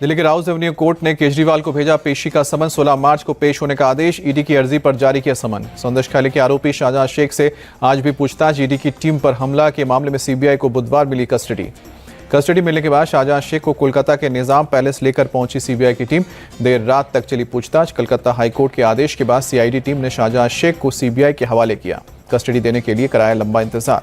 दिल्ली के Rouse Avenue court ने केजरीवाल को भेजा पेशी का समन। 16 मार्च को पेश होने का आदेश। ईडी की अर्जी पर जारी किया समन। संदेशखाली के आरोपी शाहजहां शेख से आज भी पूछताछ। ईडी की टीम पर हमला के मामले में सीबीआई को बुधवार मिली कस्टडी मिलने के बाद शाहजहां शेख को कोलकाता के निजाम पैलेस लेकर पहुंची सीबीआई की टीम। देर रात तक चली पूछताछ। कलकत्ता हाईकोर्ट के आदेश के बाद सीआईडी टीम ने शाहजहां शेख को सीबीआई के हवाले किया। कस्टडी देने के लिए कराया लंबा इंतजार।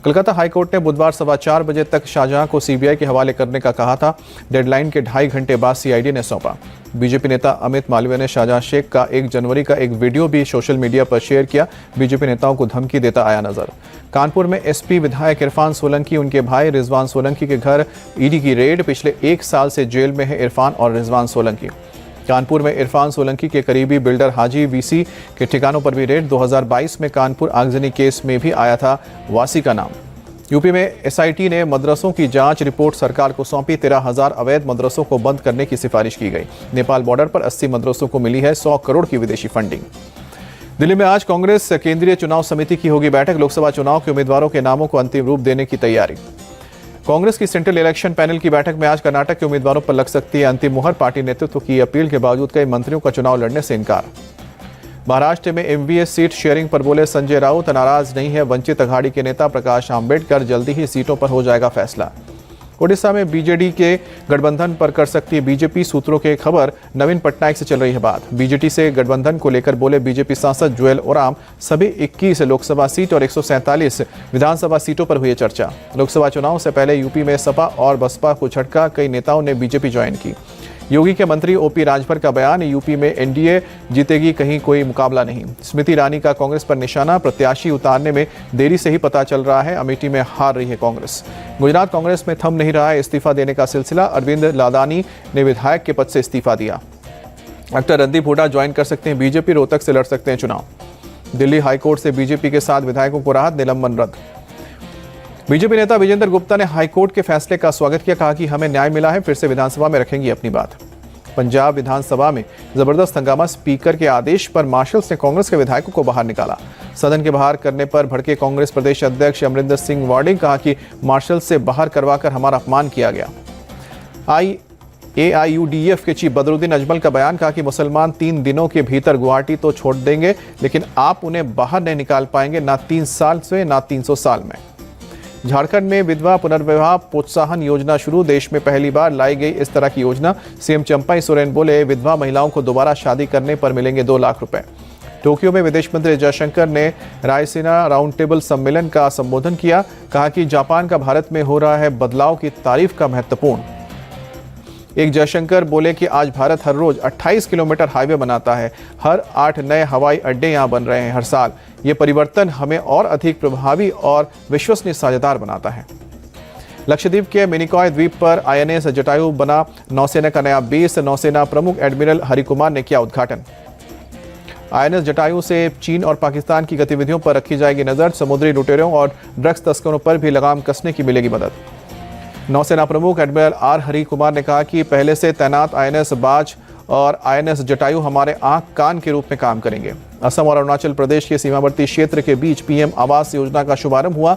कलकत्ता हाईकोर्ट ने बुधवार 4:15 बजे तक शाहजहां को सीबीआई के हवाले करने का कहा था। डेडलाइन के 2.5 घंटे बाद सीआईडी ने सौंपा। बीजेपी नेता अमित मालवीय ने शाहजहां शेख का 1 जनवरी का एक वीडियो भी सोशल मीडिया पर शेयर किया। बीजेपी नेताओं को धमकी देता आया नजर। कानपुर में एसपी विधायक इरफान सोलंकी, उनके भाई रिजवान सोलंकी के घर ईडी की रेड। पिछले 1 साल से जेल में है इरफान और रिजवान सोलंकी। कानपुर में इरफान सोलंकी के करीबी बिल्डर हाजी वीसी के ठिकानों पर भी रेड। 2022 में कानपुर आगजनी केस में भी आया था वासी का नाम। यूपी में एसआईटी ने मदरसों की जांच रिपोर्ट सरकार को सौंपी। 13,000 अवैध मदरसों को बंद करने की सिफारिश की गई। नेपाल बॉर्डर पर 80 मदरसों को मिली है 100 करोड़ की विदेशी फंडिंग। दिल्ली में आज कांग्रेस केंद्रीय चुनाव समिति की होगी बैठक। लोकसभा चुनाव के उम्मीदवारों के नामों को अंतिम रूप देने की तैयारी। कांग्रेस की सेंट्रल इलेक्शन पैनल की बैठक में आज कर्नाटक के उम्मीदवारों पर लग सकती है अंतिम मुहर। पार्टी नेतृत्व की अपील के बावजूद कई मंत्रियों का चुनाव लड़ने से इनकार। महाराष्ट्र में एमवीएस सीट शेयरिंग पर बोले संजय राउत, नाराज नहीं है वंचित अघाड़ी के नेता प्रकाश आंबेडकर। जल्दी ही सीटों पर हो जाएगा फैसला। ओडिशा में बीजेडी के गठबंधन पर कर सकती है बीजेपी। सूत्रों के खबर नवीन पटनायक से चल रही है बात। बीजेडी से गठबंधन को लेकर बोले बीजेपी सांसद जुएल ओराम। सभी 21 लोकसभा सीट और 147 विधानसभा सीटों पर हुई चर्चा। लोकसभा चुनाव से पहले यूपी में सपा और बसपा को झटका। कई नेताओं ने बीजेपी ज्वाइन की। योगी के मंत्री ओपी राजभर का बयान, यूपी में एनडीए जीतेगी, कहीं कोई मुकाबला नहीं। स्मृति ईरानी का कांग्रेस पर निशाना, प्रत्याशी उतारने में देरी से ही पता चल रहा है। अमेठी में हार रही है कांग्रेस। गुजरात कांग्रेस में थम नहीं रहा है इस्तीफा देने का सिलसिला। अरविंद लादानी ने विधायक के पद से इस्तीफा दिया। डॉक्टर रणदीप हुड्डा ज्वाइन कर सकते हैं बीजेपी। रोहतक से लड़ सकते हैं चुनाव। दिल्ली हाईकोर्ट से बीजेपी के 7 विधायकों को राहत, निलंबन रद्द। बीजेपी नेता विजेंद्र गुप्ता ने हाईकोर्ट के फैसले का स्वागत किया। कहा कि हमें न्याय मिला है, फिर से विधानसभा में रखेंगी अपनी बात। पंजाब विधानसभा में जबरदस्त हंगामा। स्पीकर के आदेश पर मार्शल्स ने कांग्रेस के विधायकों को बाहर निकाला। सदन के बाहर करने पर भड़के कांग्रेस प्रदेश अध्यक्ष अमरिंदर सिंह वार्डिंग। कहा कि मार्शल से बाहर करवाकर हमारा अपमान किया गया। AIUDF के चीफ बदरुद्दीन अजमल का बयान। कहा कि मुसलमान 3 दिनों के भीतर गुवाहाटी तो छोड़ देंगे, लेकिन आप उन्हें बाहर नहीं निकाल पाएंगे, ना 3 साल से ना 300 साल में। झारखंड में विधवा पुनर्विवाह प्रोत्साहन योजना शुरू। देश में पहली बार लाई गई इस तरह की योजना। सीएम चंपाई सोरेन बोले विधवा महिलाओं को दोबारा शादी करने पर मिलेंगे 2 लाख रुपए। टोक्यो में विदेश मंत्री जयशंकर ने रायसीना राउंड टेबल सम्मेलन का संबोधन किया। कहा कि जापान का भारत में हो रहा है बदलाव की तारीफ का महत्वपूर्ण। एक जयशंकर बोले कि आज भारत हर रोज 28 किलोमीटर हाईवे बनाता है। हर 8 नए हवाई अड्डे यहां बन रहे हैं हर साल। ये परिवर्तन हमें और अधिक प्रभावी और विश्वसनीय साझेदार बनाता है। लक्षद्वीप के मिनिकॉय द्वीप पर INS जटायु बना नौसेना का नया बेस। नौसेना प्रमुख एडमिरल हरिकुमार ने किया उद्घाटन। INS जटायु से चीन और पाकिस्तान की गतिविधियों पर रखी जाएगी नजर। समुद्री लुटेरों और ड्रग्स तस्करों पर भी लगाम कसने की मिलेगी मदद। नौसेना प्रमुख एडमिरल आर हरि कुमार ने कहा कि पहले से तैनात INS बाज और INS जटायु हमारे आंख कान के रूप में काम करेंगे। असम और अरुणाचल प्रदेश के सीमावर्ती क्षेत्र के बीच PM आवास योजना का शुभारंभ हुआ।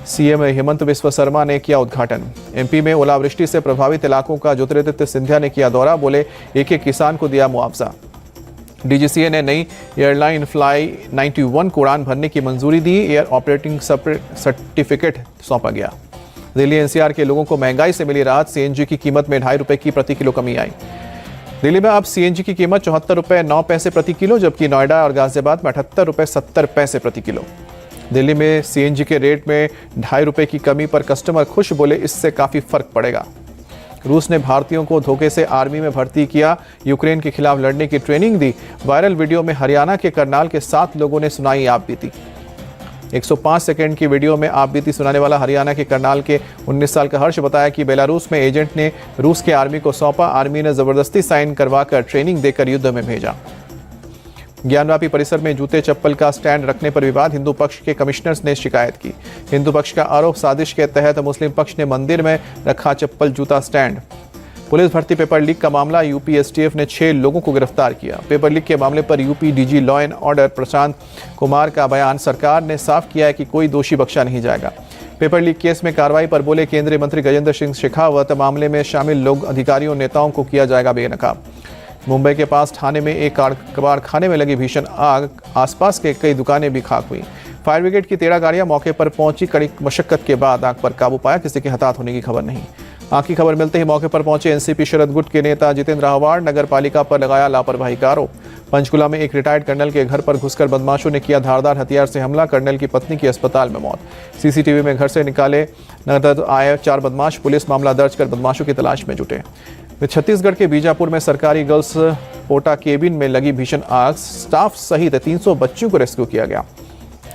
CM हेमंत बिस्वा शर्मा ने किया उद्घाटन। MP में ओलावृष्टि से प्रभावित इलाकों का ज्योतिरादित्य सिंधिया ने किया दौरा। बोले एक किसान को दिया मुआवजा। DGCA ने नई एयरलाइन फ्लाई 91 को उड़ान भरने की मंजूरी दी। एयर ऑपरेटिंग सर्टिफिकेट सौंपा गया। दिल्ली NCR के लोगों को महंगाई से मिली राहत। CNG की कीमत में 2.5 रुपए की प्रति किलो कमी आई। दिल्ली में अब CNG की कीमत 74 रुपए 9 पैसे प्रति किलो, जबकि नोएडा और गाजियाबाद में 78 रुपए 70 पैसे प्रति किलो। दिल्ली में CNG के रेट में 2.5 रुपए की कमी पर कस्टमर खुश। बोले इससे काफी फर्क पड़ेगा। रूस ने भारतीयों को धोखे से आर्मी में भर्ती किया। यूक्रेन के खिलाफ लड़ने की ट्रेनिंग दी। वायरल वीडियो में हरियाणा के करनाल के 7 लोगों ने सुनाई आप बीती। 105 सेकंड की वीडियो में आप बीती सुनाने वाला हरियाणा के करनाल के 19 साल का हर्ष बताया कि बेलारूस में एजेंट ने रूस के आर्मी को सौंपा। आर्मी ने जबरदस्ती साइन करवाकर ट्रेनिंग देकर युद्ध में भेजा। ज्ञानवापी परिसर में जूते चप्पल का स्टैंड रखने पर विवाद। हिंदू पक्ष के कमिश्नर्स ने शिकायत की। हिंदू पक्ष का आरोप, साजिश के तहत मुस्लिम पक्ष ने मंदिर में रखा चप्पल जूता स्टैंड। पुलिस भर्ती पेपर लीक का मामला। यूपी STF ने 6 लोगों को गिरफ्तार किया। पेपर लीक के मामले पर UP DG law and order Prashant Kumar का बयान। सरकार ने साफ किया है कि कोई दोषी बख्शा नहीं जाएगा। पेपर लीक केस में कार्रवाई पर बोले केंद्रीय मंत्री गजेंद्र सिंह शेखावत, मामले में शामिल लोग अधिकारियों नेताओं को किया जाएगा बेनकाब। मुंबई के पास ठाणे में एक कबाड़खाने में लगी भीषण आग, आसपास के कई दुकानें भी खाक हुई। फायर ब्रिगेड की 13 गाड़ियां मौके पर पहुंची, कड़ी मशक्कत के बाद आग पर काबू पाया, किसी के हताहत होने की खबर नहीं। आग की खबर मिलते ही मौके पर पहुंचे एनसीपी शरद गुट के नेता जितेंद्र राहवाड़, नगर पालिका पर लगाया लापरवाही का आरोप। पंचकुला में एक रिटायर्ड कर्नल के घर पर घुसकर बदमाशों ने किया धारदार हथियार से हमला, कर्नल की पत्नी की अस्पताल में मौत। सीसीटीवी में घर से निकाले नकद आए 4 बदमाश, पुलिस मामला दर्ज कर बदमाशों की तलाश में जुटे। छत्तीसगढ़ के बीजापुर में सरकारी गर्ल्स पोटा केबिन में लगी भीषण आग, स्टाफ सहित 300 बच्चों को रेस्क्यू किया गया।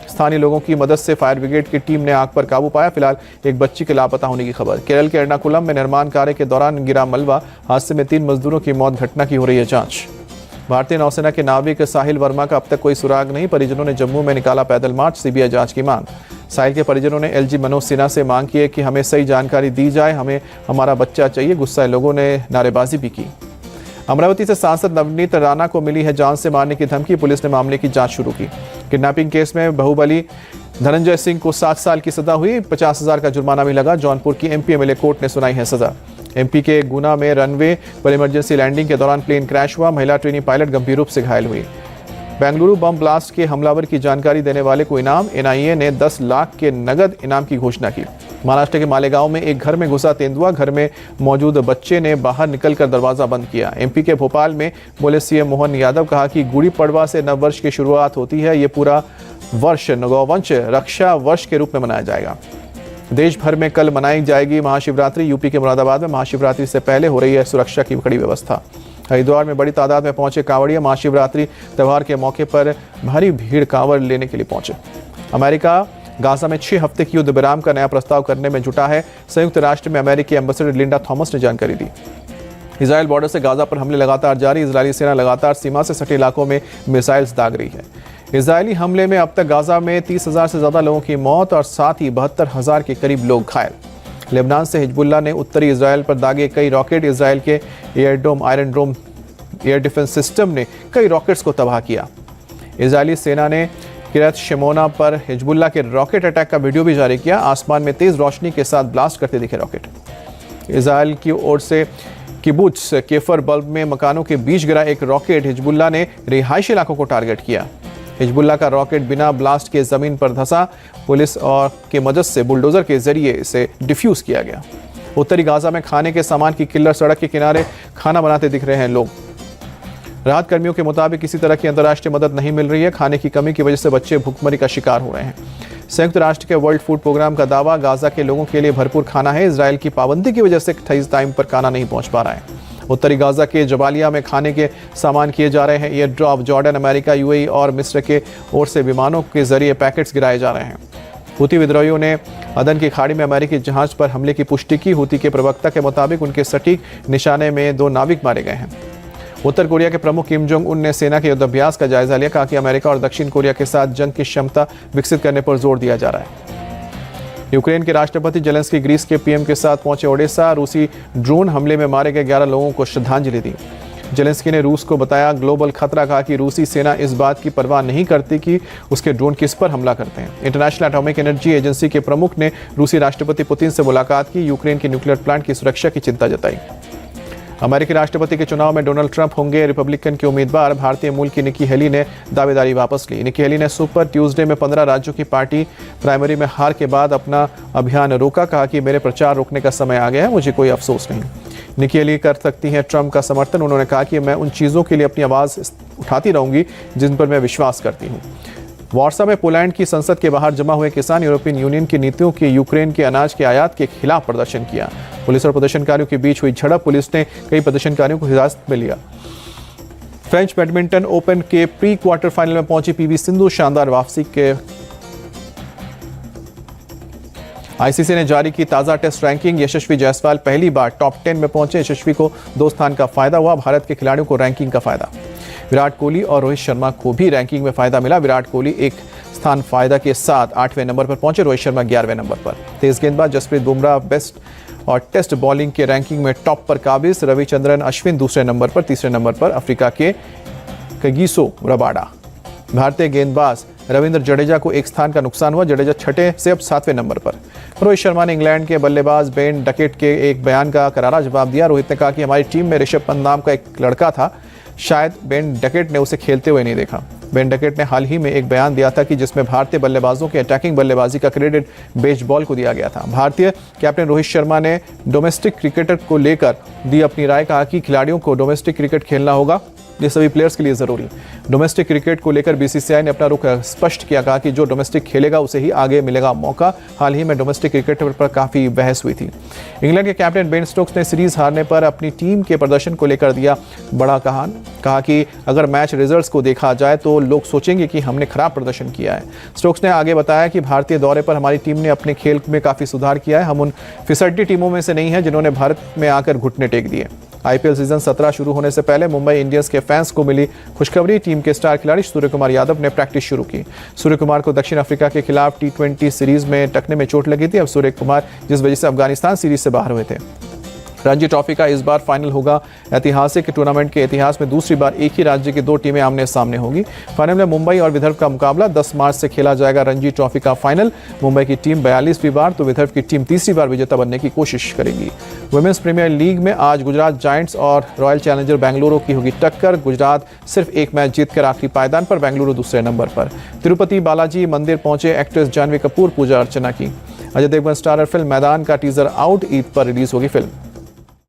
स्थानीय लोगों की मदद से फायर ब्रिगेड की टीम ने आग पर काबू पाया। फिलहाल एक बच्ची के लापता होने की खबर। केरल के एर्नाकुलम में निर्माण कार्य के दौरान गिरा मलबा, हादसे में 3 मजदूरों की मौत, घटना की हो रही है जांच। भारतीय नौसेना के नाविक साहिल वर्मा का अब तक कोई सुराग नहीं, परिजनों ने जम्मू में निकाला पैदल मार्च, सीबीआई जांच की मांग। साहिल के परिजनों ने एलजी मनोज सिन्हा से मांग की है कि हमें सही जानकारी दी जाए, हमें हमारा बच्चा चाहिए। गुस्साए लोगों ने नारेबाजी भी की। अमरावती से सांसद नवनीत राणा को मिली है जान से मारने की धमकी, पुलिस ने मामले की जांच शुरू की। किडनैपिंग केस में बाहुबली धनंजय सिंह को 7 साल की सजा हुई, 50,000 का जुर्माना भी लगा। जौनपुर की एमपी एमएलए कोर्ट ने सुनाई है सजा। एमपी के गुना में रनवे पर इमरजेंसी लैंडिंग के दौरान प्लेन क्रैश हुआ, महिला ट्रेनी पायलट गंभीर रूप से घायल हुई। बेंगलुरु बम ब्लास्ट के हमलावर की जानकारी देने वाले को इनाम, एनआईए ने 10 लाख के नगद इनाम की घोषणा की। महाराष्ट्र के मालेगांव में एक घर में घुसा तेंदुआ, घर में मौजूद बच्चे ने बाहर निकलकर दरवाजा बंद किया। एमपी के भोपाल में बोले सीएम मोहन यादव, कहा कि गुड़ी पड़वा से नववर्ष की शुरुआत होती है, ये पूरा वर्ष गौवंश रक्षा वर्ष के रूप में मनाया जाएगा। देश भर में कल मनाई जाएगी महाशिवरात्रि। यूपी के मुरादाबाद में महाशिवरात्रि से पहले हो रही है सुरक्षा की कड़ी व्यवस्था। हरिद्वार में बड़ी तादाद में पहुंचे कांवड़िया, महाशिवरात्रि त्यौहार के मौके पर भारी भीड़ कांवड़ लेने के लिए पहुंचे। अमेरिका गाजा में 6 हफ्ते की युद्ध विराम का नया प्रस्ताव करने में जुटा है। संयुक्त राष्ट्र में अमेरिकी एम्बेसडर लिंडा थॉमस ने जानकारी दी। इजरायल बॉर्डर से गाजा पर हमले लगातार जारी, इजरायली सेना लगातार सीमा से सटे इलाकों में मिसाइल्स दाग रही है। इजरायली हमले में अब तक गाजा में 30,000 से ज्यादा लोगों की मौत और साथ ही 72,000 के करीब लोग घायल। लेबनान से हिजबुल्लाह ने उत्तरी इजरायल पर दागे कई रॉकेट। इजरायल के एयरडोम आयरन डोम एयर डिफेंस सिस्टम ने कई रॉकेट्स को तबाह किया। इजरायली सेना ने किरत शेमोना पर हिजबुल्लाह के रॉकेट अटैक का वीडियो भी जारी किया। आसमान में तेज रोशनी के साथ ब्लास्ट करते दिखे रॉकेट। इजरायल की ओर से किबुत्स केफर बल्ब में मकानों के बीच गिरा एक रॉकेट, हिजबुल्लाह ने रिहायशी इलाकों को टारगेट किया। हिजबुल्लाह का रॉकेट बिना ब्लास्ट के जमीन पर धंसा, पुलिस और के मदद से बुलडोजर के जरिए इसे डिफ्यूज किया गया। उत्तरी गाजा में खाने के सामान की किल्लत, सड़क के किनारे खाना बनाते दिख रहे हैं लोग। राहत कर्मियों के मुताबिक किसी तरह की अंतर्राष्ट्रीय मदद नहीं मिल रही है। खाने की कमी की वजह से बच्चे भूखमरी का शिकार हो रहे हैं। संयुक्त राष्ट्र के वर्ल्ड फूड प्रोग्राम का दावा, गाजा के लोगों के लिए भरपूर खाना है। इजरायल की पाबंदी की वजह से सही टाइम पर खाना नहीं पहुंच पा रहा है। उत्तरी गाजा के जबालिया में खाने के सामान किए जा रहे हैं air drop. Jordan, America, UAE और मिस्र के ओर से विमानों के जरिए पैकेट्स गिराए जा रहे हैं। हुती विद्रोहियों ने अदन की खाड़ी में अमेरिकी जहाज पर हमले की पुष्टि की। हुती के प्रवक्ता के मुताबिक उनके सटीक निशाने में 2 नाविक मारे गए हैं। उत्तर कोरिया के प्रमुख किम जोंग उन ने सेना के युद्धाभ्यास का जायजा लिया, कहा कि अमेरिका और दक्षिण कोरिया के साथ जंग की क्षमता विकसित करने पर जोर दिया जा रहा है। यूक्रेन के राष्ट्रपति जेलेंस्की ग्रीस के पीएम के साथ पहुंचे ओडेसा। रूसी ड्रोन हमले में मारे गए 11 लोगों को श्रद्धांजलि दी। जेलेंस्की ने रूस को बताया ग्लोबल खतरा, कहा कि रूसी सेना इस बात की परवाह नहीं करती कि उसके ड्रोन किस पर हमला करते हैं। इंटरनेशनल एटॉमिक एनर्जी एजेंसी के प्रमुख ने रूसी राष्ट्रपति पुतिन से मुलाकात की, यूक्रेन के न्यूक्लियर प्लांट की सुरक्षा की चिंता जताई। अमेरिकी राष्ट्रपति के चुनाव में डोनाल्ड ट्रंप होंगे रिपब्लिकन के उम्मीदवार। भारतीय मूल की निकी हेली ने दावेदारी वापस ली। निकी हेली ने सुपर ट्यूसडे में 15 राज्यों की पार्टी प्राइमरी में हार के बाद अपना अभियान रोका, कहा कि मेरे प्रचार रोकने का समय आ गया है, मुझे कोई अफसोस नहीं। निकी हेली कर सकती हैं ट्रंप का समर्थन। उन्होंने कहा कि मैं उन चीज़ों के लिए अपनी आवाज़ उठाती रहूंगी जिन पर मैं विश्वास करती हूँ। वार्सा में पोलैंड की संसद के बाहर जमा हुए किसान यूरोपियन यूनियन की नीतियों की यूक्रेन के अनाज के आयात के खिलाफ प्रदर्शन किया। पुलिस और प्रदर्शनकारियों के बीच हुई झड़प, पुलिस ने कई प्रदर्शनकारियों को हिरासत में लिया। फ्रेंच बैडमिंटन ओपन के प्री क्वार्टर फाइनल में पहुंची पीवी सिंधु, शानदार वापसी के आईसीसी ने जारी की ताज़ा टेस्ट रैंकिंग। यशस्वी जायसवाल पहली बार टॉप 10 में पहुंचे। यशस्वी को 2 स्थान का फायदा हुआ, भारत के खिलाड़ियों को रैंकिंग का फायदा। विराट कोहली और रोहित शर्मा को भी रैंकिंग में फायदा मिला। विराट कोहली 1 स्थान फायदा के साथ 8वें नंबर पर पहुंचे, रोहित शर्मा 11वें नंबर पर। तेज गेंदबाज जसप्रीत बुमराह बेस्ट और टेस्ट बॉलिंग के रैंकिंग में टॉप पर काबिज। रविचंद्रन अश्विन दूसरे नंबर पर, तीसरे नंबर पर अफ्रीका के कगिसो रबाडा। भारतीय गेंदबाज रविंद्र जडेजा को एक स्थान का नुकसान हुआ। जडेजा 6 से अब 7वें नंबर पर। रोहित शर्मा ने इंग्लैंड के बल्लेबाज बेन डकेट के एक बयान का करारा जवाब दिया। रोहित ने कहा कि हमारी टीम में ऋषभ पंत नाम का एक लड़का था, शायद बेन डकेट ने उसे खेलते हुए नहीं देखा। बेन डकेट ने हाल ही में एक बयान दिया था कि जिसमें भारतीय बल्लेबाजों के अटैकिंग बल्लेबाजी का क्रेडिट बेसबॉल को दिया गया था। भारतीय कैप्टन रोहित शर्मा ने डोमेस्टिक क्रिकेट को लेकर दी अपनी राय। कहा कि खिलाड़ियों को डोमेस्टिक क्रिकेट खेलना होगा, ये सभी प्लेयर्स के लिए जरूरी। डोमेस्टिक क्रिकेट को लेकर बीसीसीआई ने अपना रुख स्पष्ट किया। कहा कि जो डोमेस्टिक खेलेगा उसे ही आगे मिलेगा मौका। हाल ही में डोमेस्टिक क्रिकेट पर काफी बहस हुई थी। इंग्लैंड के कैप्टन बेन स्टोक्स ने सीरीज हारने पर अपनी टीम के प्रदर्शन को लेकर दिया बड़ा कहान। कहा कि अगर मैच रिजल्ट्स को देखा जाए तो लोग सोचेंगे कि हमने खराब प्रदर्शन किया है। स्टोक्स ने आगे बताया कि भारतीय दौरे पर हमारी टीम ने अपने खेल में काफी सुधार किया है। हम उन फिसड्डी टीमों में से नहीं है जिन्होंने भारत में आकर घुटने टेक दिए। आईपीएल सीजन 17 शुरू होने से पहले मुंबई इंडियंस के फैंस को मिली खुशखबरी। टीम के स्टार खिलाड़ी सूर्य कुमार यादव ने प्रैक्टिस शुरू की। सूर्य कुमार को दक्षिण अफ्रीका के खिलाफ T20 सीरीज में टखने में चोट लगी थी। अब सूर्य कुमार जिस वजह से अफगानिस्तान सीरीज से बाहर हुए थे। रणजी ट्रॉफी का इस बार फाइनल होगा। ऐतिहासिक टूर्नामेंट के इतिहास में दूसरी बार एक ही राज्य की 2 टीमें आमने सामने होगी। फाइनल में मुंबई और विदर्भ का मुकाबला 10 मार्च से खेला जाएगा। रणजी ट्रॉफी का फाइनल मुंबई की टीम 42वीं बार तो विदर्भ की टीम 3री बार विजेता बनने की कोशिश करेगी। वुमेन्स प्रीमियर लीग में आज गुजरात जायंट्स और रॉयल चैलेंजर बेंगलुरु की होगी टक्कर। गुजरात सिर्फ एक मैच जीतकर आखिरी पायदान पर, बेंगलुरु दूसरे नंबर पर। तिरुपति बालाजी मंदिर पहुंचे एक्ट्रेस जानवी कपूर, पूजा अर्चना की। अजय देवगन स्टारर फिल्म मैदान का टीजर आउट, ईद पर रिलीज होगी फिल्म।